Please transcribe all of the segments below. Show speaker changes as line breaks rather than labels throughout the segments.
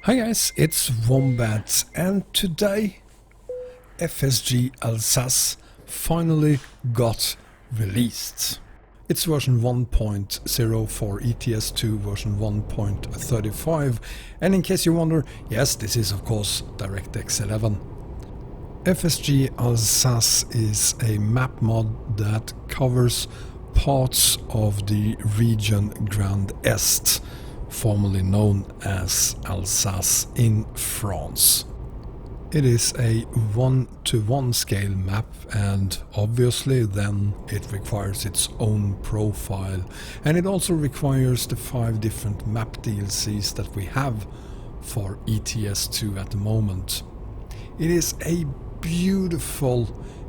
Hi guys, it's Wombat, and today FSG Alsace finally got released. It's version 1.0 for ETS2 version 1.35, and in case you wonder, yes, this is of course DirectX 11. FSG Alsace is a map mod that covers parts of the region Grande Est, formerly known as Alsace in France. It is a 1:1 scale map, and obviously then it requires its own profile, and it also requires the 5 different map DLCs that we have for ETS2 at the moment. It is a beautiful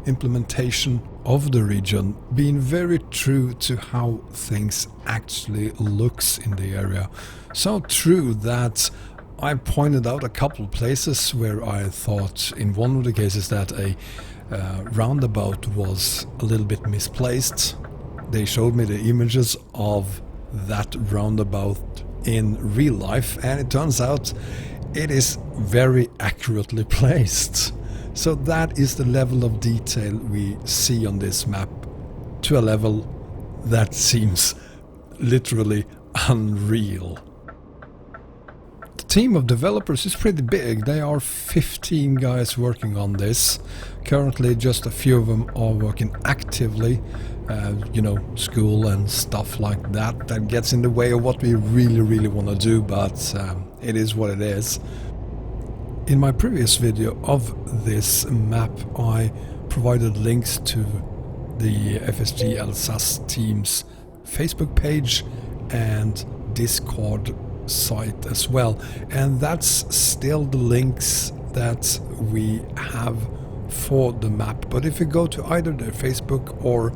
implementation of the region, being very true to how things actually looks in the area. So true that I pointed out a couple of places where I thought in one of the cases that a roundabout was a little bit misplaced. They showed me the images of that roundabout in real life, and it turns out it is very accurately placed. So that is the level of detail we see on this map, to a level that seems literally unreal. The team of developers is pretty big. They are 15 guys working on this. Currently just a few of them are working actively. School and stuff like that. That gets in the way of what we really want to do, but it is what it is. In my previous video of this map, I provided links to the FSG Alsace team's Facebook page and Discord site as well, and that's still the links that we have for the map. But if you go to either their Facebook or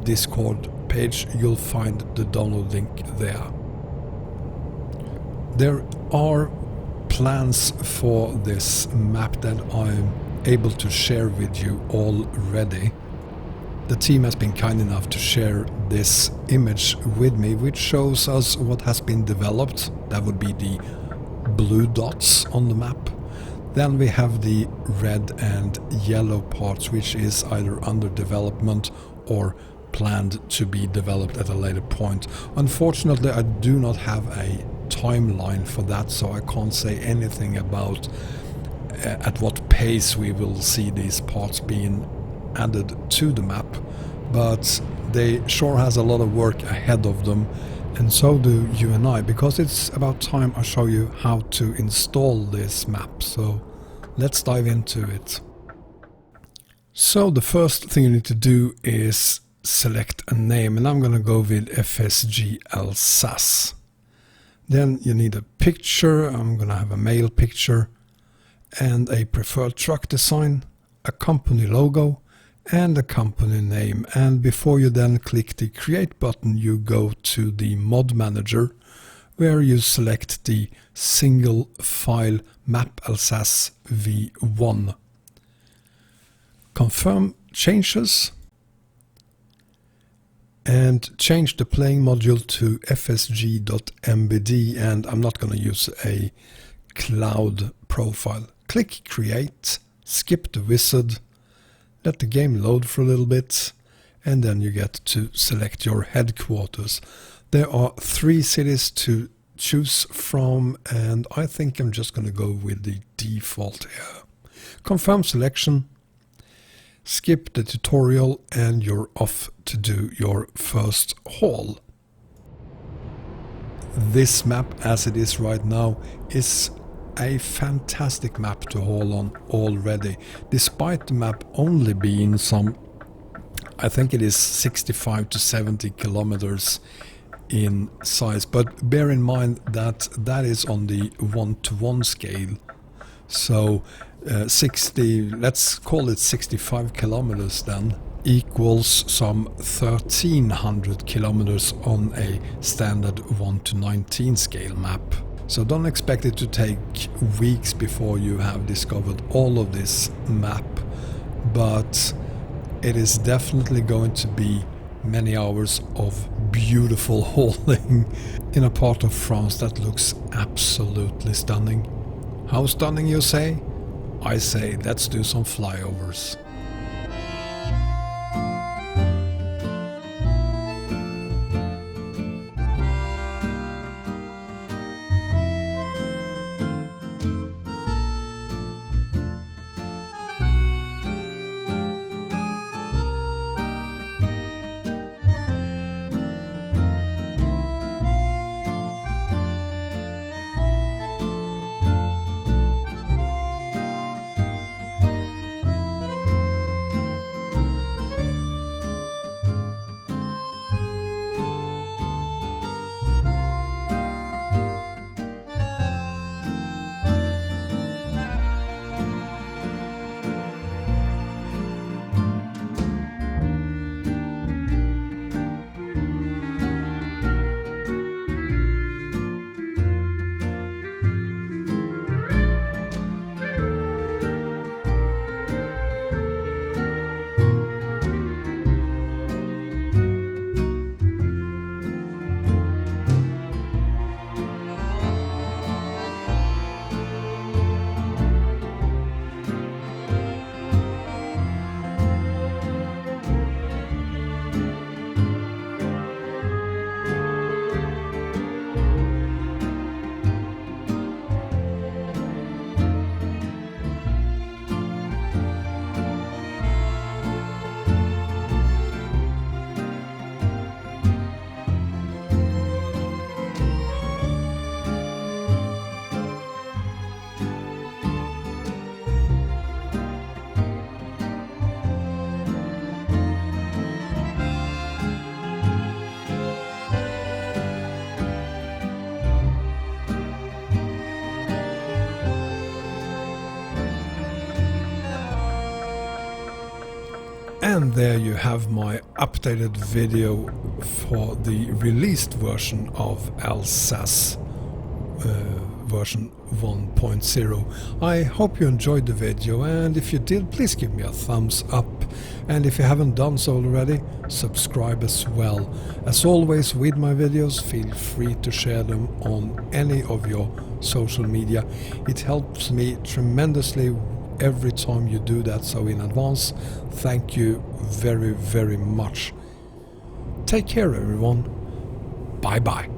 Discord page, you'll find the download link there. There are plans for this map that I'm able to share with you already. The team has been kind enough to share this image with me, which shows us what has been developed. That would be the blue dots on the map. Then we have the red and yellow parts, which is either under development or planned to be developed at a later point. Unfortunately, I do not have a timeline for that, so I can't say anything about at what pace we will see these parts being added to the map, but they sure has a lot of work ahead of them, and so do you and I, because it's about time I show you how to install this map. So let's dive into it. So the first thing you need to do is select a name, and I'm gonna go with FSG Alsace. Then you need a picture. I'm gonna have a male picture and a preferred truck design, a company logo and a company name. And before you then click the create button, you go to the mod manager where you select the single file map Alsace v1. Confirm changes and change the playing module to fsg.mbd, and I'm not going to use a cloud profile. Click create, skip the wizard, let the game load for a little bit, and then you get to select your headquarters. There are 3 cities to choose from, and I think I'm just going to go with the default here. Confirm selection, skip the tutorial, and you're off to do your first haul. This map, as it is right now, is a fantastic map to haul on already, despite the map only being I think it is 65 to 70 kilometers in size, but bear in mind that that is on the 1:1 scale. So 60, let's call it 65 kilometers then, equals some 1300 kilometers on a standard 1:19 scale map. So don't expect it to take weeks before you have discovered all of this map, but it is definitely going to be many hours of beautiful hauling in a part of France that looks absolutely stunning. How stunning, you say? I say let's do some flyovers. And there you have my updated video for the released version of Alsace, version 1.0. I hope you enjoyed the video, and if you did, please give me a thumbs up. And if you haven't done so already, subscribe as well. As always with my videos, feel free to share them on any of your social media. It helps me tremendously every time you do that, so in advance, thank you very, very much. Take care, everyone. Bye bye.